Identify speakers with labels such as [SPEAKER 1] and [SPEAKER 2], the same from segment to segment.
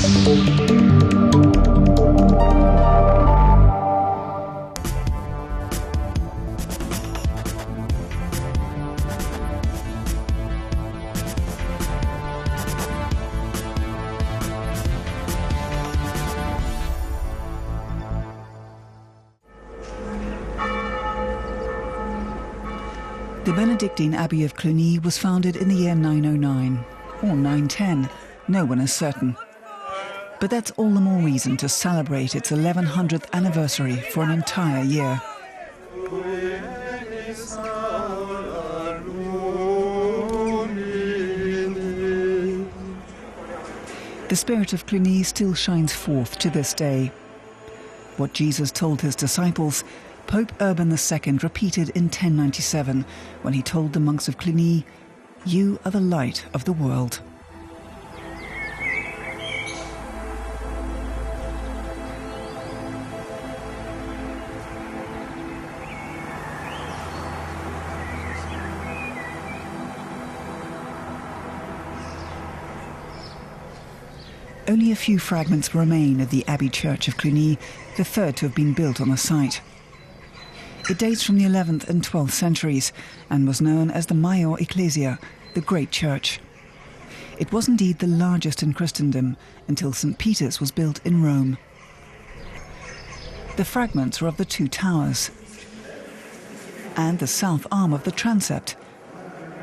[SPEAKER 1] The Benedictine Abbey of Cluny was founded in the year 909, or 910, no one is certain. But that's all the more reason to celebrate its 1100th anniversary for an entire year. The spirit of Cluny still shines forth to this day. What Jesus told his disciples, Pope Urban II repeated in 1097 when he told the monks of Cluny, "You are the light of the world." Only a few fragments remain of the Abbey Church of Cluny, the third to have been built on the site. It dates from the 11th and 12th centuries and was known as the Maior Ecclesia, the Great Church. It was indeed the largest in Christendom until St. Peter's was built in Rome. The fragments are of the two towers and the south arm of the transept,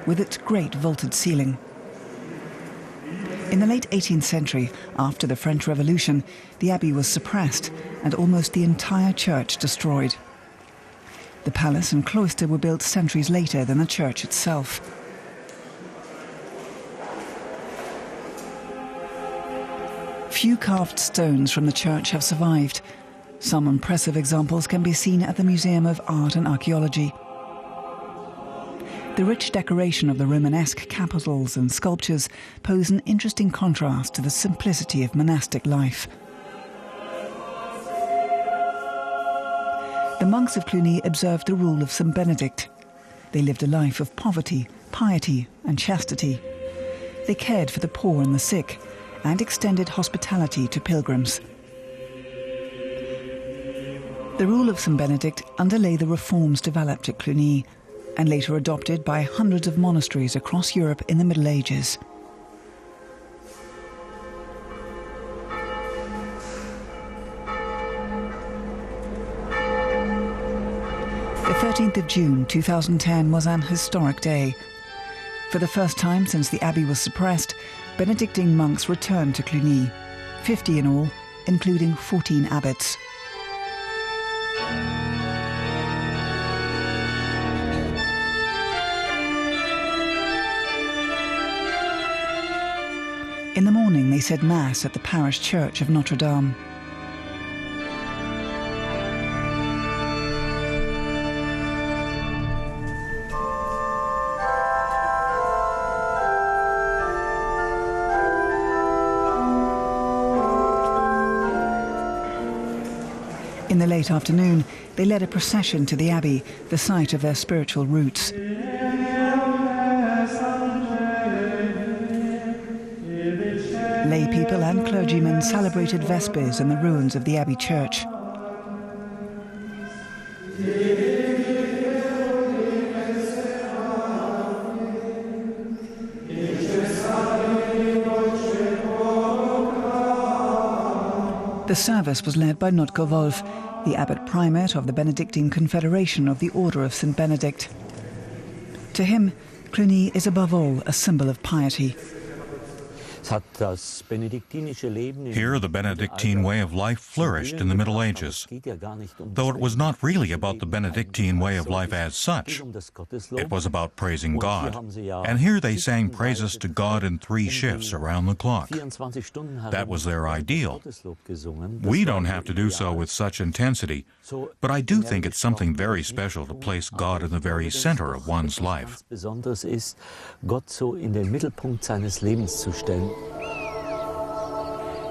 [SPEAKER 1] with its great vaulted ceiling. In the late 18th century, after the French Revolution, the abbey was suppressed and almost the entire church destroyed. The palace and cloister were built centuries later than the church itself. Few carved stones from the church have survived. Some impressive examples can be seen at the Museum of Art and Archaeology. The rich decoration of the Romanesque capitals and sculptures pose an interesting contrast to the simplicity of monastic life. The monks of Cluny observed the rule of St. Benedict. They lived a life of poverty, piety and chastity. They cared for the poor and the sick and extended hospitality to pilgrims. The rule of St. Benedict underlay the reforms developed at Cluny and later adopted by hundreds of monasteries across Europe in the Middle Ages. The 13th of June 2010 was an historic day. For the first time since the abbey was suppressed, Benedictine monks returned to Cluny, 50 in all, including 14 abbots. In the morning they said Mass at the parish church of Notre Dame. In the late afternoon, they led a procession to the Abbey, the site of their spiritual roots. Lay people and clergymen celebrated Vespers in the ruins of the Abbey Church. The service was led by Notker Wolf, the abbot primate of the Benedictine Confederation of the Order of St. Benedict. To him, Cluny is above all a symbol of piety.
[SPEAKER 2] Here, the Benedictine way of life flourished in the Middle Ages, though it was not really about the Benedictine way of life as such. It was about praising God, and here they sang praises to God in 3 shifts around the clock. That was their ideal. We don't have to do so with such intensity, but I do think it's something very special to place God in the very center of one's life.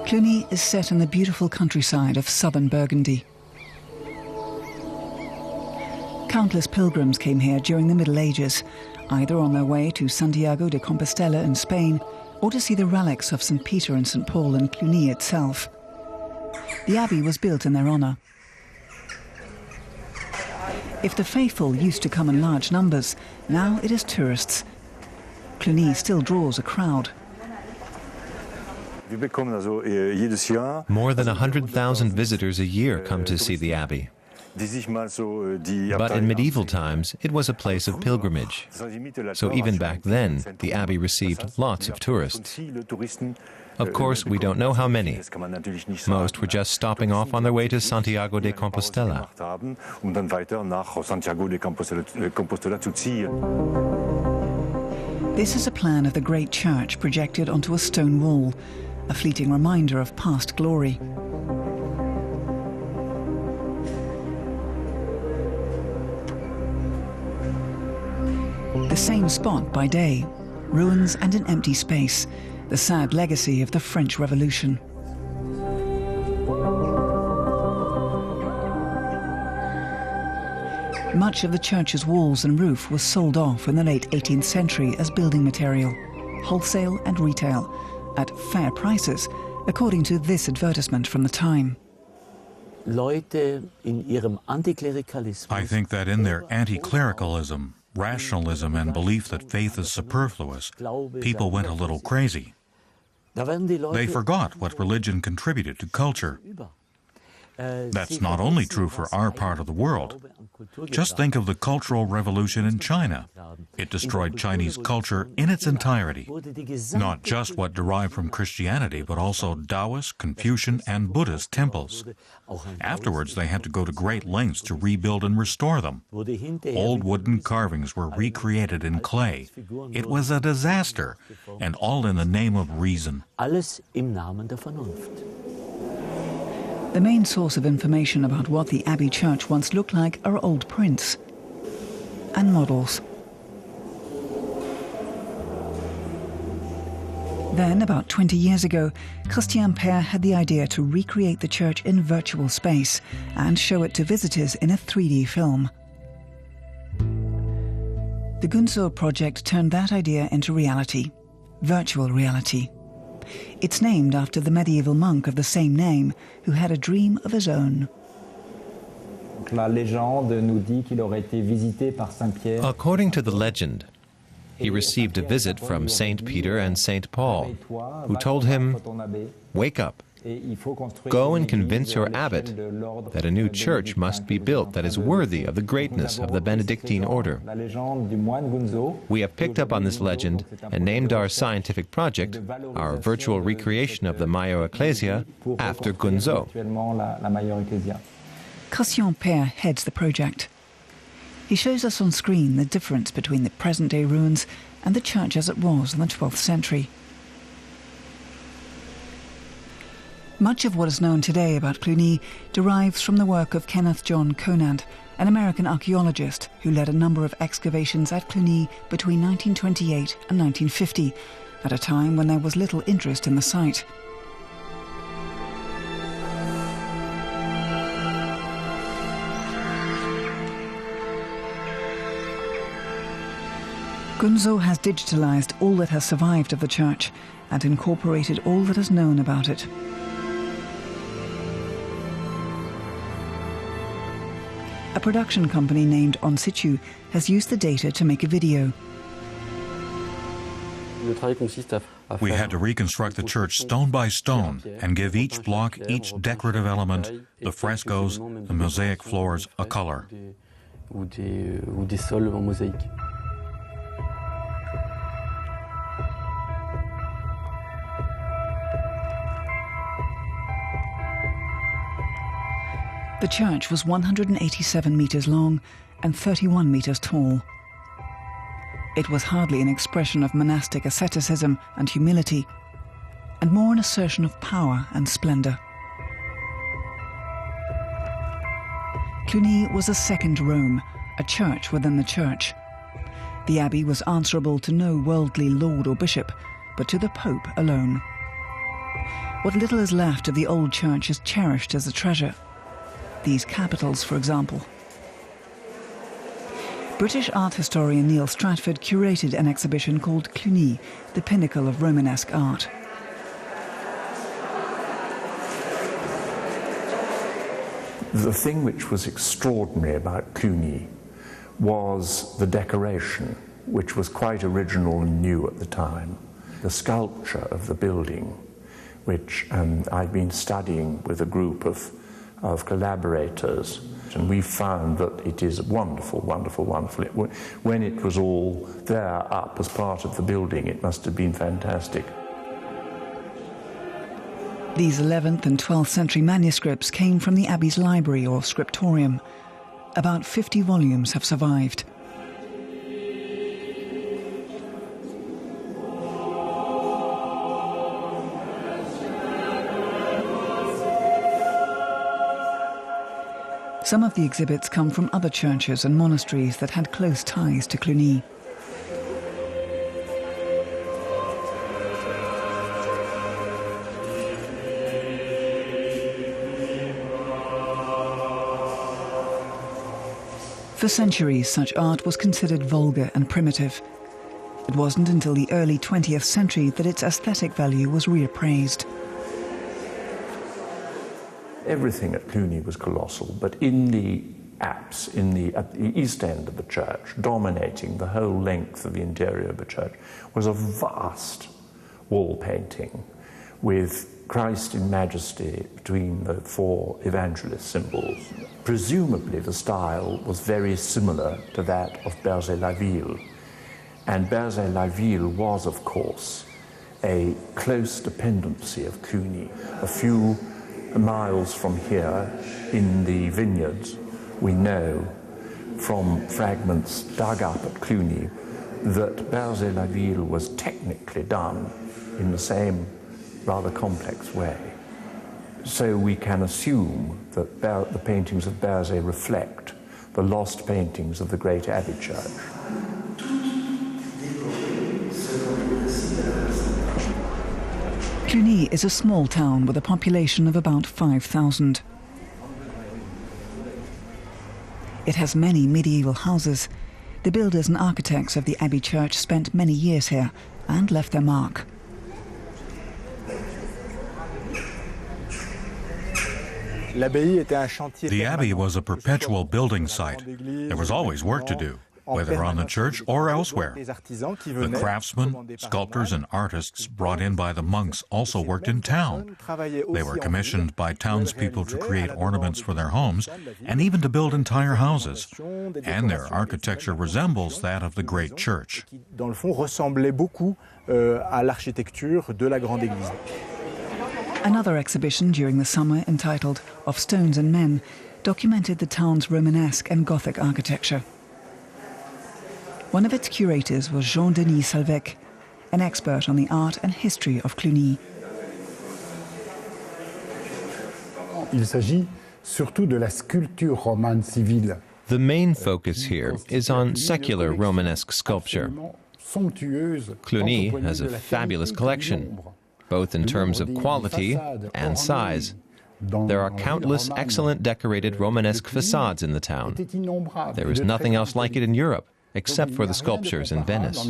[SPEAKER 1] Cluny is set in the beautiful countryside of southern Burgundy. Countless pilgrims came here during the Middle Ages, either on their way to Santiago de Compostela in Spain or to see the relics of St. Peter and St. Paul in Cluny itself. The abbey was built in their honour. If the faithful used to come in large numbers, now it is tourists. Cluny still draws a crowd.
[SPEAKER 3] More than 100,000 visitors a year come to see the abbey. But in medieval times, it was a place of pilgrimage. So even back then, the abbey received lots of tourists. Of course, we don't know how many. Most were just stopping off on their way to Santiago de Compostela.
[SPEAKER 1] This is a plan of the great church projected onto a stone wall, a fleeting reminder of past glory. The same spot by day, ruins and an empty space, the sad legacy of the French Revolution. Much of the church's walls and roof was sold off in the late 18th century as building material, wholesale and retail, at fair prices, according to this advertisement from the time.
[SPEAKER 2] I think that in their anti-clericalism, rationalism and belief that faith is superfluous, people went a little crazy. They forgot what religion contributed to culture. That's not only true for our part of the world. Just think of the Cultural Revolution in China. It destroyed Chinese culture in its entirety. Not just what derived from Christianity, but also Taoist, Confucian, and Buddhist temples. Afterwards, they had to go to great lengths to rebuild and restore them. Old wooden carvings were recreated in clay. It was a disaster, and all in the name of reason.
[SPEAKER 1] The main source of information about what the Abbey Church once looked like are old prints and models. Then, about 20 years ago, Christian Père had the idea to recreate the church in virtual space and show it to visitors in a 3D film. The Gunzo project turned that idea into reality, virtual reality. It's named after the medieval monk of the same name, who had a dream of his own.
[SPEAKER 3] According to the legend, he received a visit from Saint Peter and Saint Paul, who told him, "Wake up. Go and convince your abbot that a new church must be built that is worthy of the greatness of the Benedictine order." We have picked up on this legend and named our scientific project, our virtual recreation of the Major Ecclesia, after Gunzo.
[SPEAKER 1] Christian Père heads the project. He shows us on screen the difference between the present-day ruins and the church as it was in the 12th century. Much of what is known today about Cluny derives from the work of Kenneth John Conant, an American archaeologist who led a number of excavations at Cluny between 1928 and 1950, at a time when there was little interest in the site. Gunzo has digitalized all that has survived of the church and incorporated all that is known about it. A production company named On Situ has used the data to make a video.
[SPEAKER 2] We had to reconstruct the church stone by stone and give each block, each decorative element, the frescoes, the mosaic floors, a color.
[SPEAKER 1] The church was 187 metres long and 31 metres tall. It was hardly an expression of monastic asceticism and humility, and more an assertion of power and splendour. Cluny was a second Rome, a church within the church. The abbey was answerable to no worldly lord or bishop, but to the Pope alone. What little is left of the old church is cherished as a treasure. These capitals, for example. British art historian Neil Stratford curated an exhibition called Cluny, the pinnacle of Romanesque art.
[SPEAKER 4] The thing which was extraordinary about Cluny was the decoration, which was quite original and new at the time. The sculpture of the building, which I've been studying with a group of collaborators, and we found that it is wonderful, wonderful, wonderful. When it was all there up as part of the building, it must have been fantastic.
[SPEAKER 1] These 11th and 12th century manuscripts came from the Abbey's library or scriptorium. About 50 volumes have survived. Some of the exhibits come from other churches and monasteries that had close ties to Cluny. For centuries, such art was considered vulgar and primitive. It wasn't until the early 20th century that its aesthetic value was reappraised.
[SPEAKER 4] Everything at Cluny was colossal, but in the apse, at the east end of the church, dominating the whole length of the interior of the church, was a vast wall painting with Christ in majesty between the four evangelist symbols. Presumably the style was very similar to that of Berzé-la-Ville. And Berzé-la-Ville was, of course, a close dependency of Cluny. A few miles from here, in the vineyards, we know from fragments dug up at Cluny that Berzé-la-Ville was technically done in the same rather complex way. So we can assume that the paintings of Berzé reflect the lost paintings of the great Abbey church.
[SPEAKER 1] Cluny is a small town with a population of about 5,000. It has many medieval houses. The builders and architects of the Abbey church spent many years here and left their mark.
[SPEAKER 2] The Abbey was a perpetual building site. There was always work to do, whether on the church or elsewhere. The craftsmen, sculptors, and artists brought in by the monks also worked in town. They were commissioned by townspeople to create ornaments for their homes and even to build entire houses. And their architecture resembles that of the great church.
[SPEAKER 1] Another exhibition during the summer, entitled Of Stones and Men, documented the town's Romanesque and Gothic architecture. One of its curators was Jean-Denis Salvec, an expert on the art and history of Cluny.
[SPEAKER 5] Il s'agit surtout de la sculpture romane civile.
[SPEAKER 3] The main focus here is on secular Romanesque sculpture. Cluny has a fabulous collection, both in terms of quality and size. There are countless excellent decorated Romanesque facades in the town. There is nothing else like it in Europe, except for the sculptures in Venice.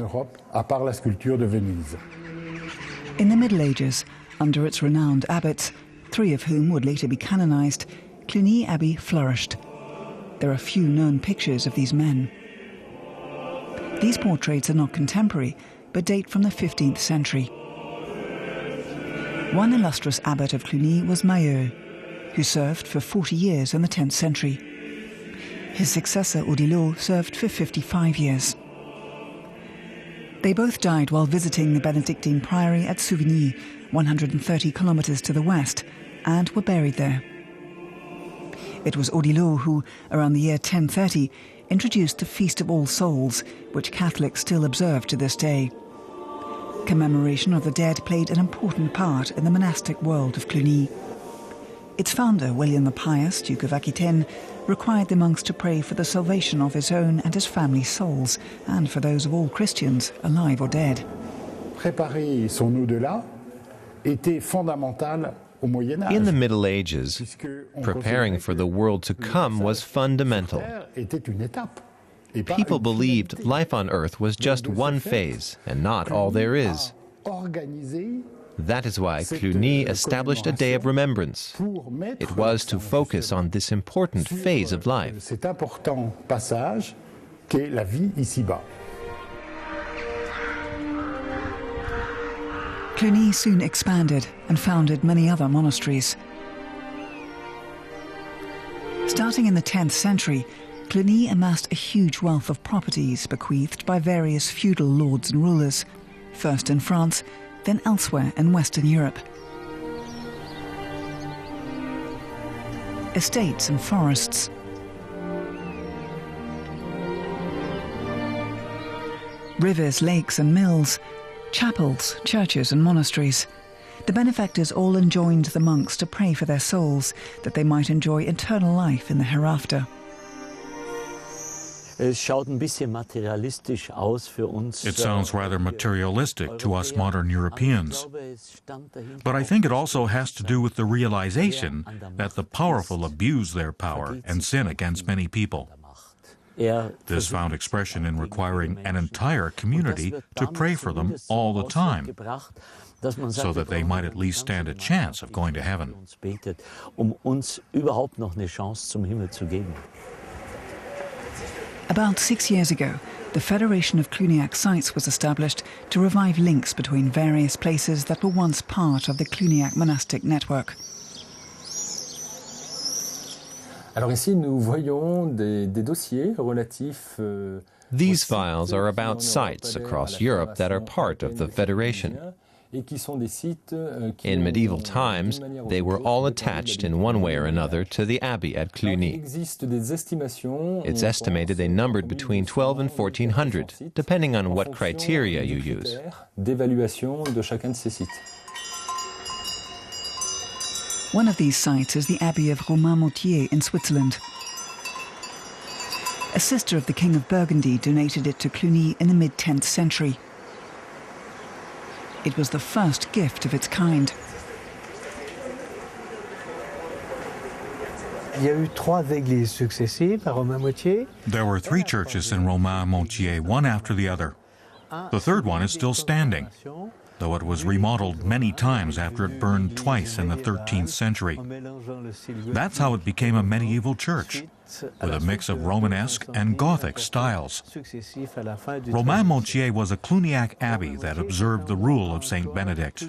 [SPEAKER 1] In the Middle Ages, under its renowned abbots, 3 of whom would later be canonized, Cluny Abbey flourished. There are few known pictures of these men. These portraits are not contemporary, but date from the 15th century. One illustrious abbot of Cluny was Mailleux, who served for 40 years in the 10th century. His successor, Odilon, served for 55 years. They both died while visiting the Benedictine priory at Souvigny, 130 kilometers to the west, and were buried there. It was Odilon who, around the year 1030, introduced the Feast of All Souls, which Catholics still observe to this day. Commemoration of the dead played an important part in the monastic world of Cluny. Its founder, William the Pious, Duke of Aquitaine, required the monks to pray for the salvation of his own and his family's souls, and for those of all Christians, alive or dead.
[SPEAKER 5] Préparer son au-delà était fondamental au Moyen Âge.
[SPEAKER 3] In the Middle Ages, preparing for the world to come was fundamental.
[SPEAKER 5] Était une étape.
[SPEAKER 3] People believed life on Earth was just one phase and not all there is. That is why Cluny established a day of remembrance. It was to focus on this important phase of life.
[SPEAKER 1] Cluny soon expanded and founded many other monasteries. Starting in the 10th century, Cluny amassed a huge wealth of properties bequeathed by various feudal lords and rulers, first in France, then elsewhere in Western Europe. Estates and forests, rivers, lakes and mills, chapels, churches and monasteries. The benefactors all enjoined the monks to pray for their souls, that they might enjoy eternal life in the hereafter.
[SPEAKER 2] It sounds rather materialistic to us modern Europeans. But I think it also has to do with the realization that the powerful abuse their power and sin against many people. This found expression in requiring an entire community to pray for them all the time, so that they might at least stand a chance of going to heaven.
[SPEAKER 1] About 6 years ago, the Federation of Cluniac Sites was established to revive links between various places that were once part of the Cluniac monastic network.
[SPEAKER 3] These files are about sites across Europe that are part of the Federation. In medieval times, they were all attached in one way or another to the Abbey at Cluny. It's estimated they numbered between 12 and 1400, depending on what criteria you use.
[SPEAKER 1] One of these sites is the Abbey of Romain-Mortier in Switzerland. A sister of the King of Burgundy donated it to Cluny in the mid-10th century. It was the first gift of its kind.
[SPEAKER 2] There were 3 churches in Romain-Mortier, one after the other. The third one is still standing, though it was remodeled many times after it burned twice in the 13th century. That's how it became a medieval church, with a mix of Romanesque and Gothic styles. Romain-Mortier was a Cluniac abbey that observed the rule of Saint Benedict.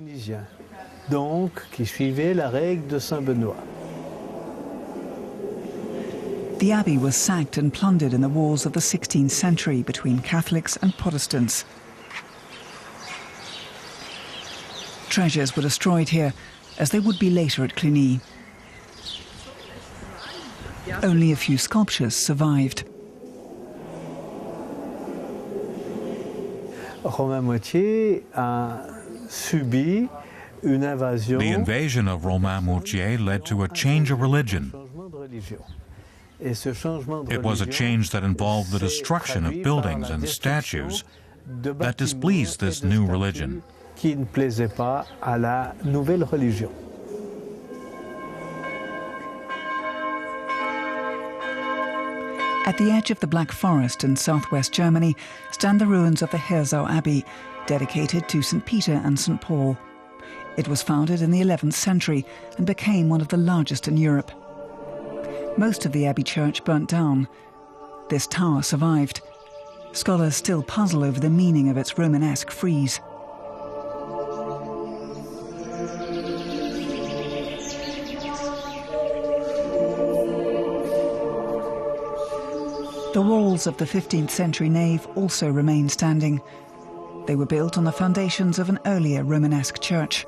[SPEAKER 1] The abbey was sacked and plundered in the wars of the 16th century between Catholics and Protestants. Treasures were destroyed here, as they would be later at Cluny. Only a few sculptures survived.
[SPEAKER 2] The invasion of Romain-Mortier led to a change of religion. It was a change that involved the destruction of buildings and statues that displeased this new religion.
[SPEAKER 1] At the edge of the Black Forest in southwest Germany stand the ruins of the Herzau Abbey, dedicated to St. Peter and St. Paul. It was founded in the 11th century and became one of the largest in Europe. Most of the Abbey church burnt down. This tower survived. Scholars still puzzle over the meaning of its Romanesque frieze. The walls of the 15th century nave also remain standing. They were built on the foundations of an earlier Romanesque church.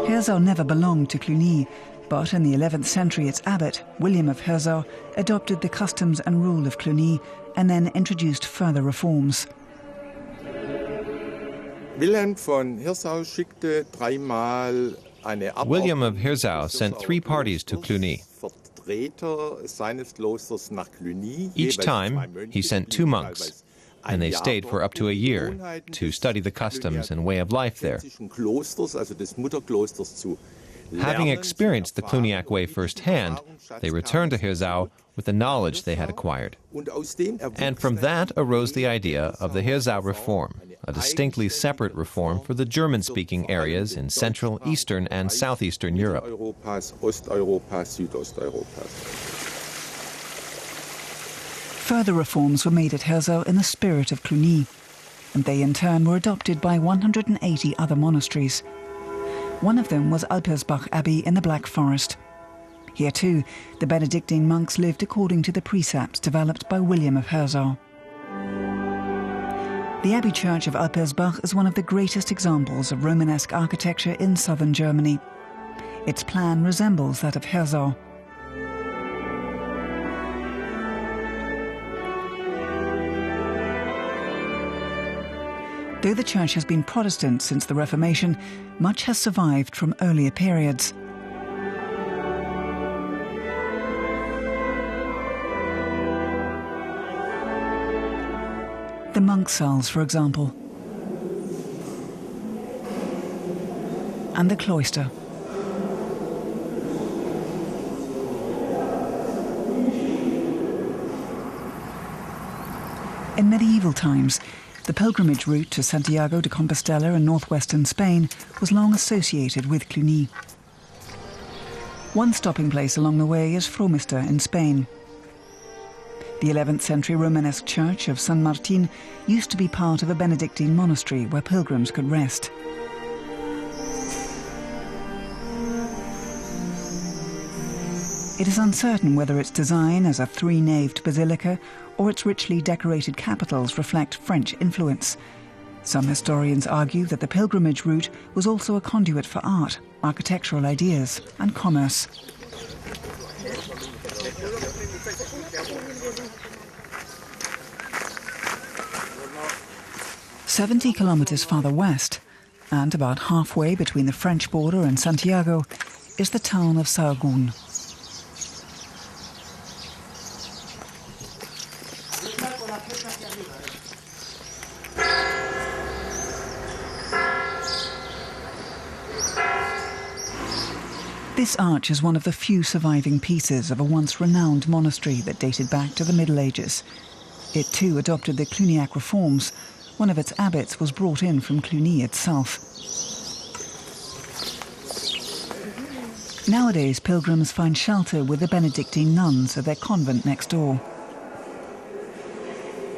[SPEAKER 1] Herzau never belonged to Cluny, but in the 11th century its abbot, William of Herzau, adopted the customs and rule of Cluny and then introduced further reforms.
[SPEAKER 3] William of Herzau sent 3 parties to Cluny. Each time, he sent 2 monks, and they stayed for up to a year to study the customs and way of life there. Having experienced the Cluniac way firsthand, they returned to Hirsau with the knowledge they had acquired. And from that arose the idea of the Hirsau Reform, a distinctly separate reform for the German-speaking areas in Central, Eastern, and Southeastern Europe.
[SPEAKER 1] Further reforms were made at Hirsau in the spirit of Cluny, and they in turn were adopted by 180 other monasteries. One of them was Alpersbach Abbey in the Black Forest. Here too, the Benedictine monks lived according to the precepts developed by William of Hirsau. The Abbey Church of Alpersbach is one of the greatest examples of Romanesque architecture in southern Germany. Its plan resembles that of Hirsau. Though the church has been Protestant since the Reformation, much has survived from earlier periods. The monk cells, for example, and the cloister. In medieval times, the pilgrimage route to Santiago de Compostela in northwestern Spain was long associated with Cluny. One stopping place along the way is Fromista in Spain. The 11th century Romanesque church of San Martin used to be part of a Benedictine monastery where pilgrims could rest. It is uncertain whether its design as a three-naved basilica or its richly decorated capitals reflect French influence. Some historians argue that the pilgrimage route was also a conduit for art, architectural ideas, and commerce. "70 kilometers farther west, and about halfway between the French border and Santiago, is the town of Sahagún. This arch is one of the few surviving pieces of a once renowned monastery that dated back to the Middle Ages. It too adopted the Cluniac reforms. One of its abbots was brought in from Cluny itself. Nowadays, pilgrims find shelter with the Benedictine nuns at their convent next door.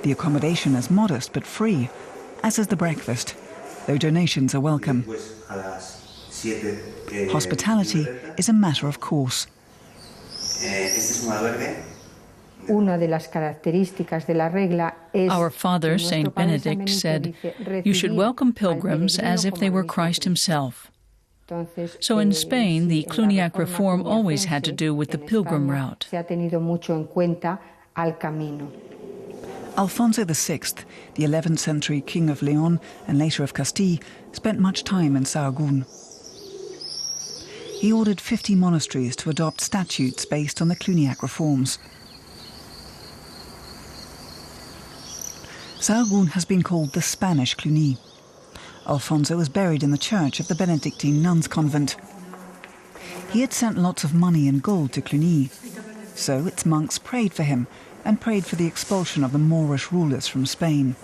[SPEAKER 1] The accommodation is modest but free, as is the breakfast, though donations are welcome. Hospitality is a matter of course.
[SPEAKER 6] Our father, Saint Benedict, said, "You should welcome pilgrims as if they were Christ himself." So in Spain, the Cluniac reform always had to do with the pilgrim route.
[SPEAKER 1] Alfonso VI, the 11th century king of Leon and later of Castile, spent much time in Sahagún. He ordered 50 monasteries to adopt statutes based on the Cluniac reforms. Sahagún has been called the Spanish Cluny. Alfonso was buried in the church of the Benedictine nuns' convent. He had sent lots of money and gold to Cluny, so its monks prayed for him and prayed for the expulsion of the Moorish rulers from Spain.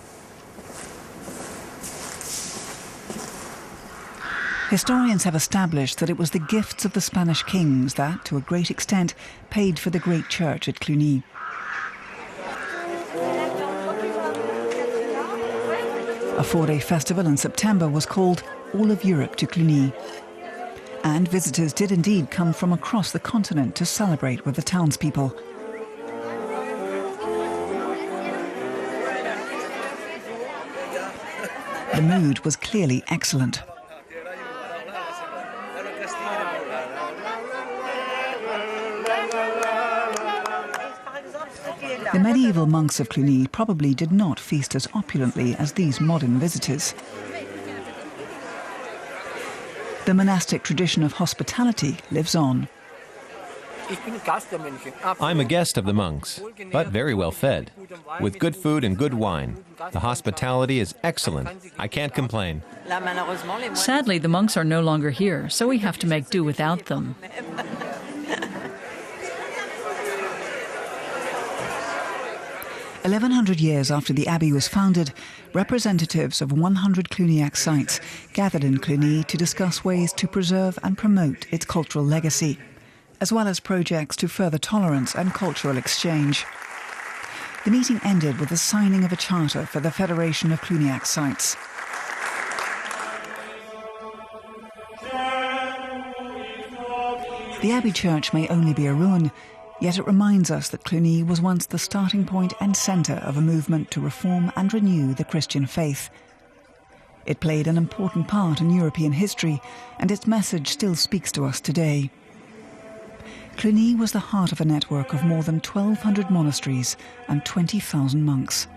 [SPEAKER 1] Historians have established that it was the gifts of the Spanish kings that, to a great extent, paid for the great church at Cluny. A 4-day festival in September was called All of Europe to Cluny. And visitors did indeed come from across the continent to celebrate with the townspeople. The mood was clearly excellent. The medieval monks of Cluny probably did not feast as opulently as these modern visitors. The monastic tradition of hospitality lives on.
[SPEAKER 3] I'm a guest of the monks, but very well fed, with good food and good wine. The hospitality is excellent. I can't complain.
[SPEAKER 6] Sadly, the monks are no longer here, so we have to make do without them.
[SPEAKER 1] "1,100 years after the Abbey was founded, representatives of 100 Cluniac sites gathered in Cluny to discuss ways to preserve and promote its cultural legacy, as well as projects to further tolerance and cultural exchange. The meeting ended with the signing of a charter for the Federation of Cluniac Sites. The Abbey Church may only be a ruin, yet it reminds us that Cluny was once the starting point and centre of a movement to reform and renew the Christian faith. It played an important part in European history, and its message still speaks to us today. Cluny was the heart of a network of more than 1,200 monasteries and 20,000 monks.